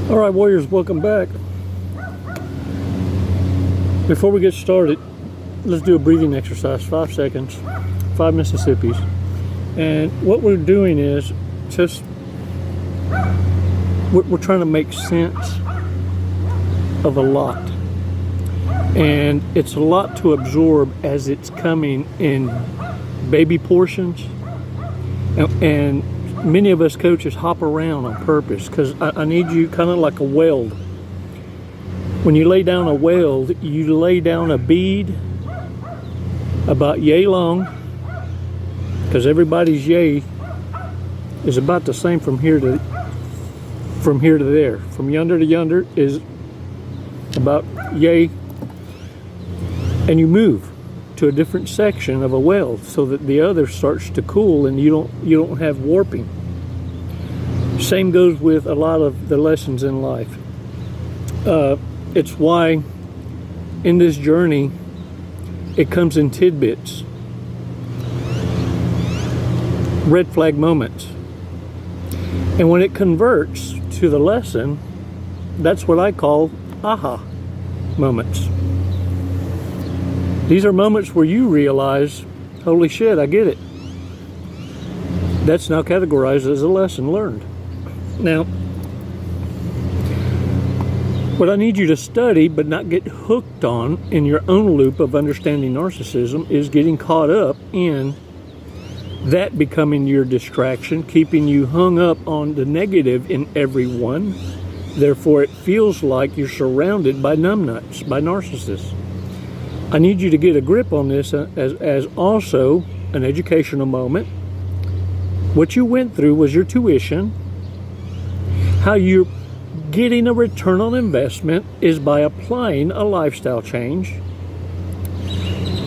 All right, Warriors, welcome back. Before we get started, let's do a breathing exercise, 5 seconds, 5 Mississippis. And what we're doing is just, we're trying to make sense of a lot. And it's a lot to absorb as it's coming in baby portions. And many of us coaches hop around on purpose because I need you kind of like a weld. When you lay down a weld, you lay down a bead about yay long, because everybody's yay is about the same from here to there. From yonder to yonder is about yay, and you move to a different section of a weld so that the other starts to cool and you don't have warping. Same goes with a lot of the lessons in life. It's why in this journey it comes in tidbits, red flag moments, and when it converts to the lesson, that's what I call aha moments. These are moments where you realize, holy shit, I get it. That's now categorized as a lesson learned. Now, what I need you to study but not get hooked on in your own loop of understanding narcissism is getting caught up in that becoming your distraction, keeping you hung up on the negative in everyone. Therefore, it feels like you're surrounded by numbnuts, by narcissists. I need you to get a grip on this as also an educational moment. What you went through was your tuition. How you're getting a return on investment is by applying a lifestyle change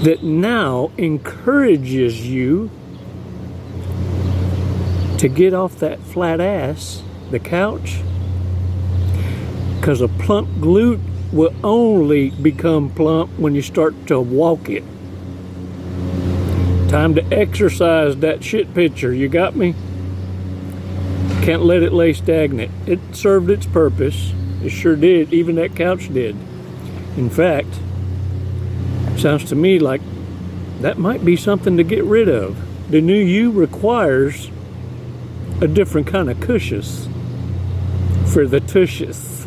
that now encourages you to get off that flat ass, the couch, because a plump glute will only become plump when you start to walk it. Time to exercise that shit picture, you got me? Can't let it lay stagnant. It served its purpose. It sure did. Even that couch did. In fact, sounds to me like that might be something to get rid of. The new you requires a different kind of cushions for the tushes.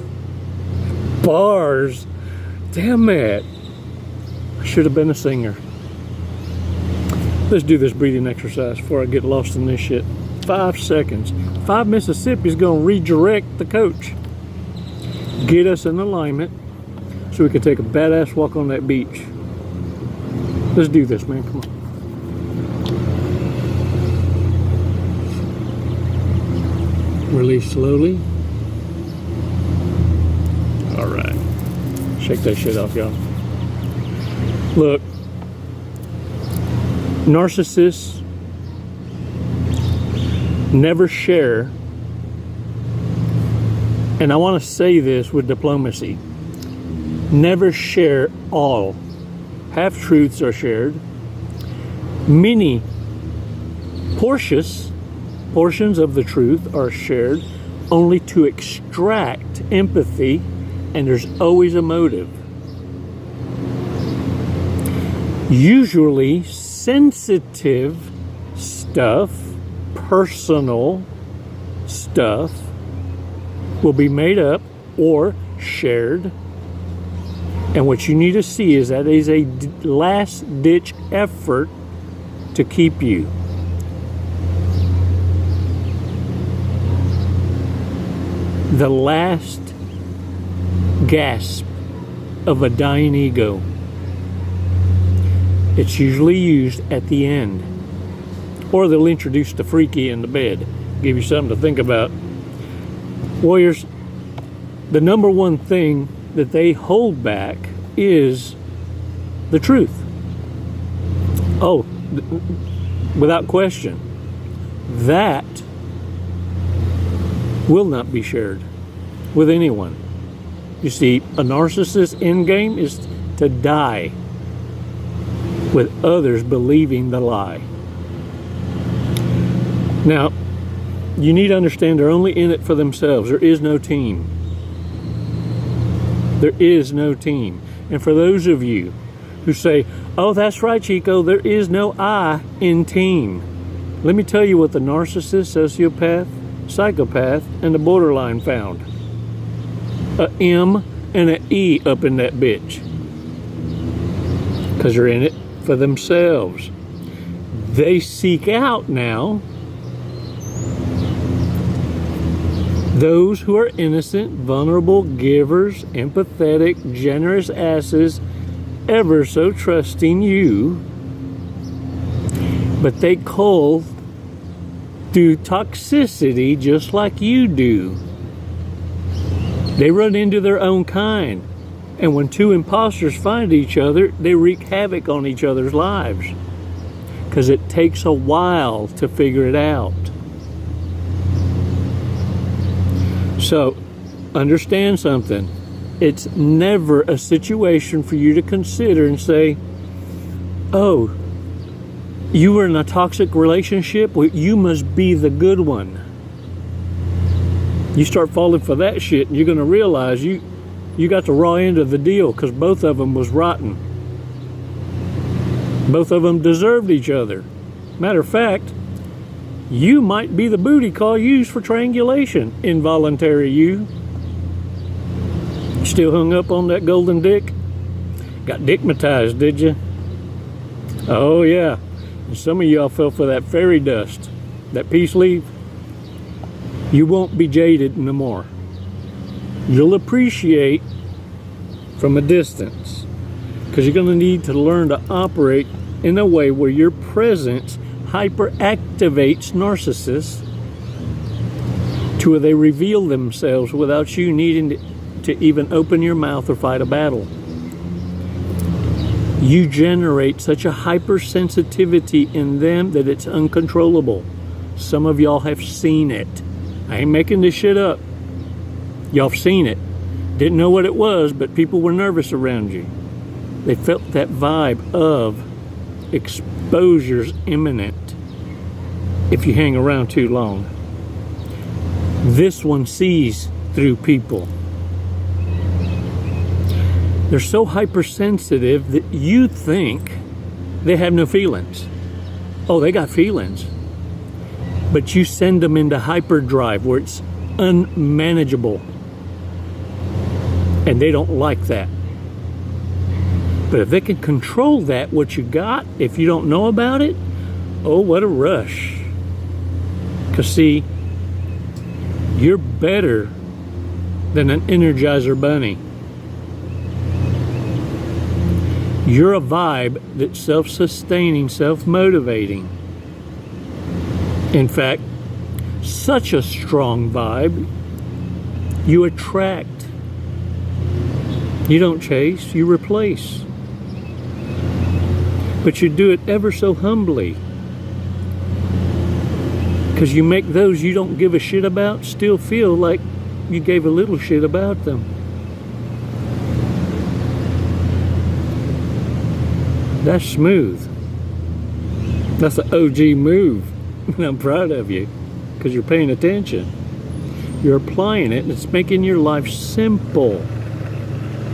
Bars. Damn it. I should have been a singer. Let's do this breathing exercise before I get lost in this shit. 5 seconds. 5 Mississippi is going to redirect the coach. Get us in alignment so we can take a badass walk on that beach. Let's do this, man. Come on. Release slowly. All right. Shake that shit off, y'all. Look. Narcissists never share, and I want to say this with diplomacy, never share all. Half-truths are shared. Many portions of the truth are shared only to extract empathy, and there's always a motive. Usually sensitive stuff, personal stuff, will be made up or shared. And what you need to see is that is a last-ditch effort to keep you. The last gasp of a dying ego. It's usually used at the end. Or they'll introduce the freaky in the bed. Give you something to think about. Warriors, the number one thing that they hold back is the truth. Oh, without question. That will not be shared with anyone. You see, a narcissist's end game is to die with others believing the lie. Now, you need to understand they're only in it for themselves. There is no team. There is no team. And for those of you who say, oh, that's right, Chico, there is no I in team. Let me tell you what the narcissist, sociopath, psychopath, and the borderline found. A M and an E up in that bitch. Because they're in it for themselves. They seek out now those who are innocent, vulnerable, givers, empathetic, generous asses, ever so trusting you, but they cull through toxicity just like you do. They run into their own kind, and when two imposters find each other, they wreak havoc on each other's lives, because it takes a while to figure it out. So, understand something. It's never a situation for you to consider and say, oh, you were in a toxic relationship? Well, you must be the good one. You start falling for that shit and you're going to realize you got the raw end of the deal, because both of them was rotten. Both of them deserved each other. Matter of fact, you might be the booty call used for triangulation, involuntary you. Still hung up on that golden dick? Got dickmatized, did you? Oh yeah. And some of y'all fell for that fairy dust, that peace leaf. You won't be jaded no more. You'll appreciate from a distance, because you're going to need to learn to operate in a way where your presence hyperactivates narcissists to where they reveal themselves without you needing to even open your mouth or fight a battle. You generate such a hypersensitivity in them that it's uncontrollable. Some of y'all have seen it. I ain't making this shit up. Y'all have seen it. Didn't know what it was, but people were nervous around you. They felt that vibe of exposure's imminent if you hang around too long. This one sees through people. They're so hypersensitive that you think they have no feelings. Oh, they got feelings. But you send them into hyperdrive where it's unmanageable. And they don't like that. But if they can control that, what you got, if you don't know about it, oh, what a rush. Because see, you're better than an Energizer bunny. You're a vibe that's self-sustaining, self-motivating. In fact, such a strong vibe, you attract. You don't chase, you replace. But you do it ever so humbly. Because you make those you don't give a shit about still feel like you gave a little shit about them. That's smooth. That's an OG move. And I'm proud of you because you're paying attention. You're applying it and it's making your life simple.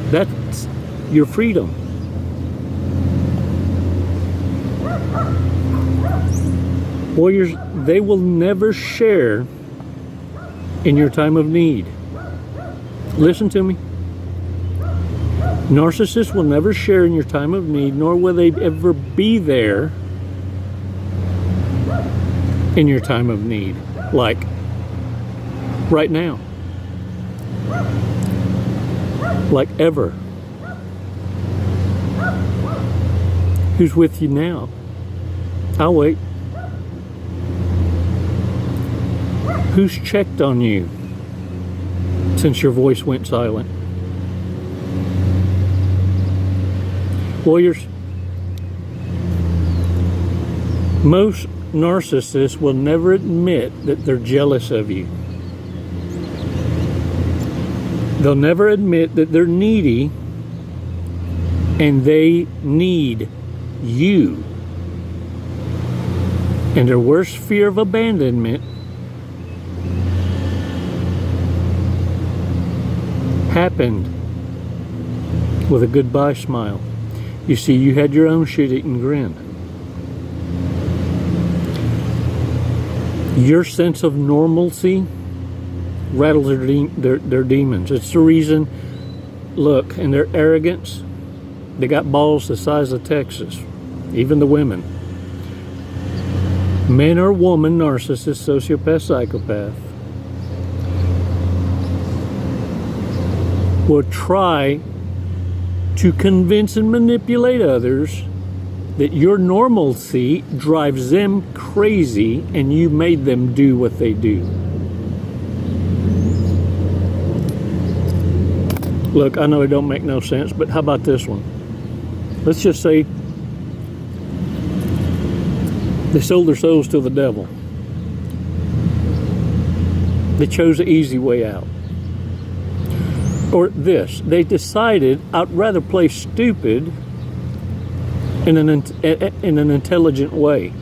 That's your freedom. Warriors, they will never share in your time of need. Listen to me. Narcissists will never share in your time of need, nor will they ever be there in your time of need, like right now, like ever. Who's with you now? I'll wait. Who's checked on you since your voice went silent? Warriors, most narcissists will never admit that they're jealous of you. They'll never admit that they're needy and they need you. And their worst fear of abandonment happened with a goodbye smile. You see, you had your own shit-eating grin. Your sense of normalcy rattles their demons. It's the reason, look, in their arrogance, they got balls the size of Texas, even the women. Man or woman, narcissist, sociopath, psychopath, will try to convince and manipulate others that your normalcy drives them crazy and you made them do what they do. Look, I know it don't make no sense, but how about this one? Let's just say they sold their souls to the devil. They chose the easy way out. Or this, they decided I'd rather play stupid in an intelligent way.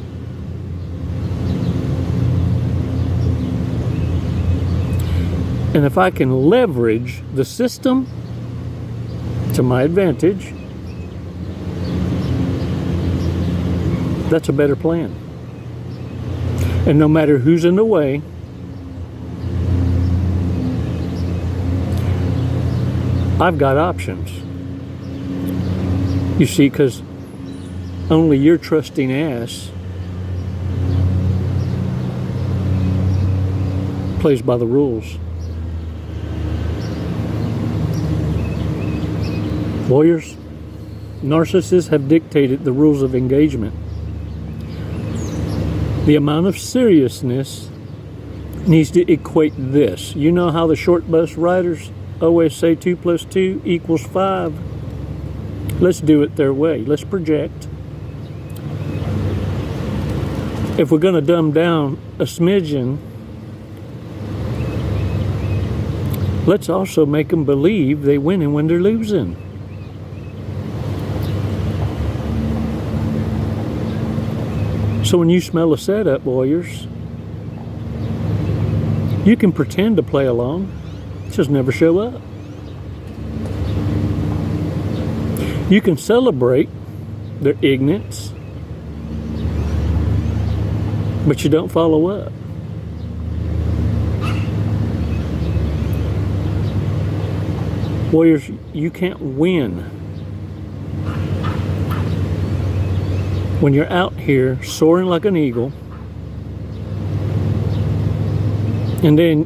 And if I can leverage the system to my advantage, that's a better plan. And no matter who's in the way, I've got options. You see, because only your trusting ass plays by the rules. Lawyers, narcissists have dictated the rules of engagement. The amount of seriousness needs to equate this. You know how the short bus riders always say 2 + 2 = 5? Let's do it their way. Let's project. If we're going to dumb down a smidgen, let's also make them believe they winning when they're losing. So when you smell a setup, lawyers, you can pretend to play along, just never show up. You can celebrate their ignorance, but you don't follow up. Lawyers, you can't win when you're out here soaring like an eagle, and then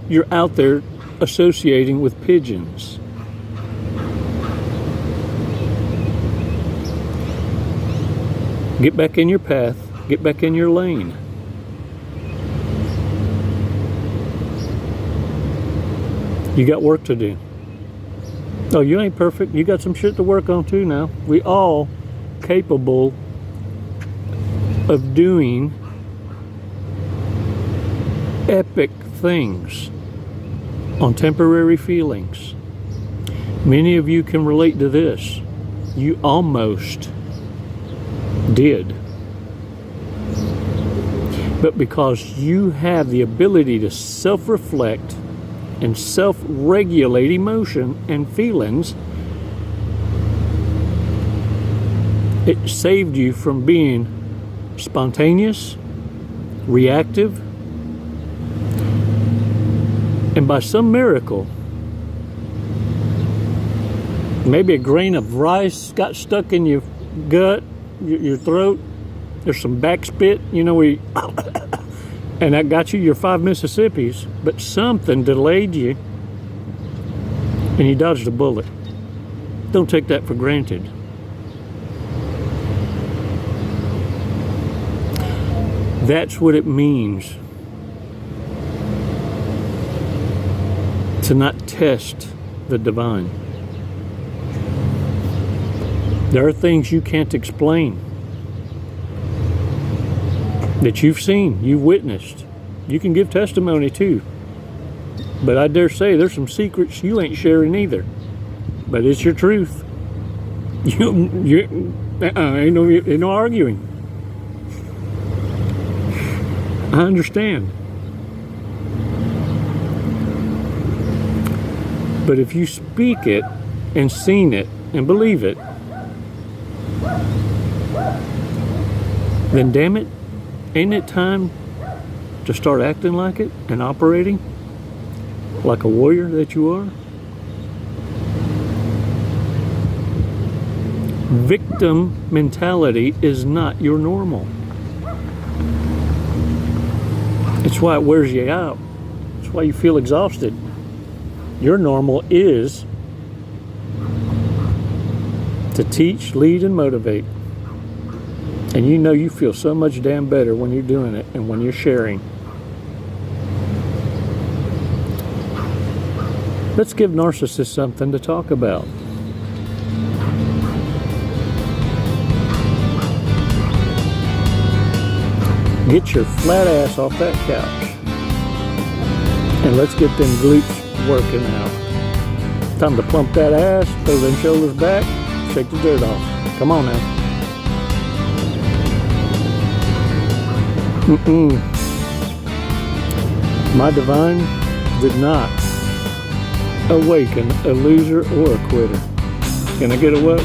you're out there associating with pigeons. Get back in your path, get back in your lane. You got work to do. Oh, you ain't perfect. You got some shit to work on too now. We all capable of doing epic things on temporary feelings. Many of you can relate to this. You almost did. But because you have the ability to self-reflect and self-regulate emotion and feelings, it saved you from being spontaneous, reactive, and by some miracle, maybe a grain of rice got stuck in your gut, your throat, there's some backspit, you know, and that got you your 5 Mississippis, but something delayed you, and you dodged a bullet. Don't take that for granted. That's what it means to not test the divine. There are things you can't explain that you've seen, you've witnessed. You can give testimony too. But I dare say there's some secrets you ain't sharing either. But it's your truth. Ain't no arguing. I understand. But if you speak it and seen it and believe it, then damn it, ain't it time to start acting like it and operating like a warrior that you are? Victim mentality is not your normal. It's why it wears you out. It's why you feel exhausted. Your normal is to teach, lead, and motivate. And you know you feel so much damn better when you're doing it and when you're sharing. Let's give narcissists something to talk about. Get your flat ass off that couch and let's get them glutes working out. Time to plump that ass, throw them shoulders back, shake the dirt off. Come on now. My divine did not awaken a loser or a quitter. Can I get a what?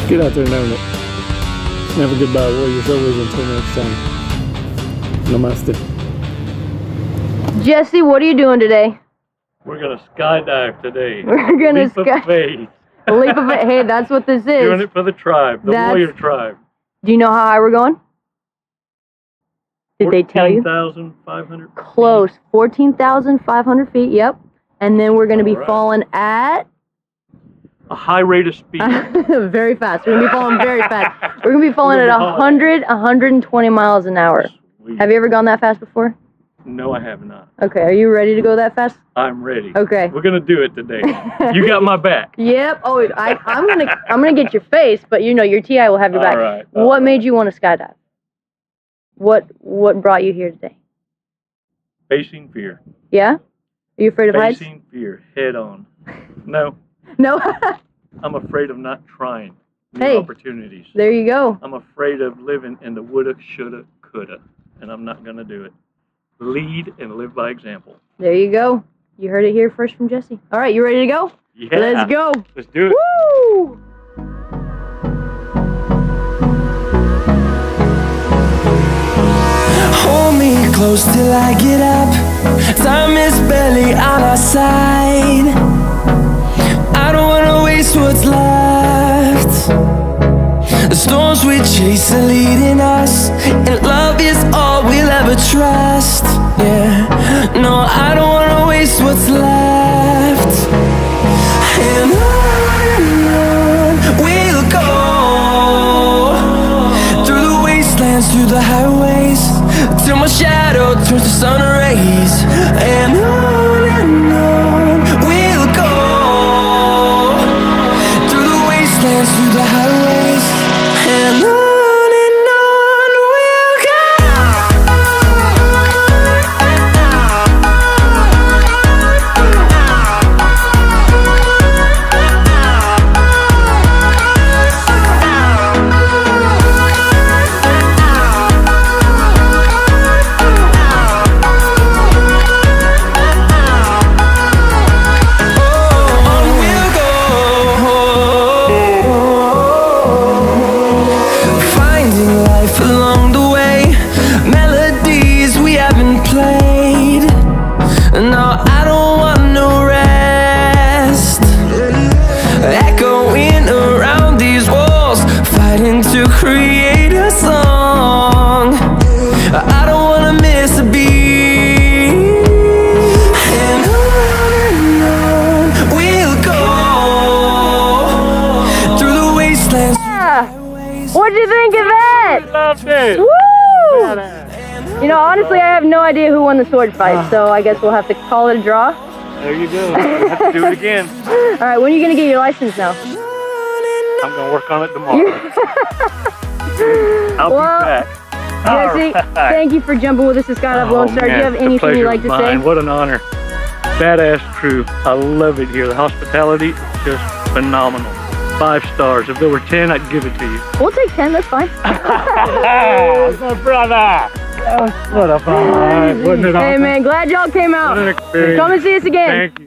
Get out there and earn it. Never goodbye, warriors. Always until next time. Namaste. Jesse, what are you doing today? We're gonna skydive today. We're gonna leap of faith. Leap of faith. Hey, that's what this is. Doing it for the tribe, the warrior tribe. Do you know how high we're going? Did they tell you? 14,500. Close. 14,500 feet. Yep. And then we're gonna be falling at a high rate of speed. Very fast. We're gonna be falling very fast. We're gonna be falling at 120 miles an hour. Sweet. Have you ever gone that fast before? No, I have not. Okay, are you ready to go that fast? I'm ready. Okay. We're gonna do it today. You got my back. Yep. Oh, I'm gonna get your face, but you know your TI will have your back. All right. What made you want to skydive? What brought you here today? Facing fear. Yeah? Are you afraid of heights? Facing fear, head on. No. No. I'm afraid of not trying new opportunities. There you go. I'm afraid of living in the woulda, shoulda, coulda, and I'm not gonna do it. Lead and live by example. There you go. You heard it here first from Jesse. All right, you ready to go? Yeah. Let's go. Let's do it. Woo! Hold me close till I get up. Time is barely on our side. I don't wanna waste what's left. The storms we chase are leading us, and love is all we'll ever trust. Yeah, no, I don't wanna waste what's left. And on we'll go, through the wastelands, through the highways, till my shadow turns to sun rays. And on we'll go, through the wastelands, through the highways, and on we'll go. To create a song, I don't wanna miss a beat. And on we'll go, through the wastelands. What'd you think of that? I loved it. Woo! You know, honestly, I have no idea who won the sword fight, so I guess we'll have to call it a draw. There you go. We'll have to do it again. All right, when are you gonna get your license now? I'm gonna work on it tomorrow. I'll be back. Jesse, thank you for jumping with us to Skydive Lone Star. Do you have anything you'd like to say? What an honor. Badass crew. I love it here. The hospitality is just phenomenal. 5 stars. If there were 10, I'd give it to you. We'll take 10, that's fine. My brother. What a fun. Wasn't it awesome? Hey man, glad y'all came out. What an experience. Come and see us again. Thank you.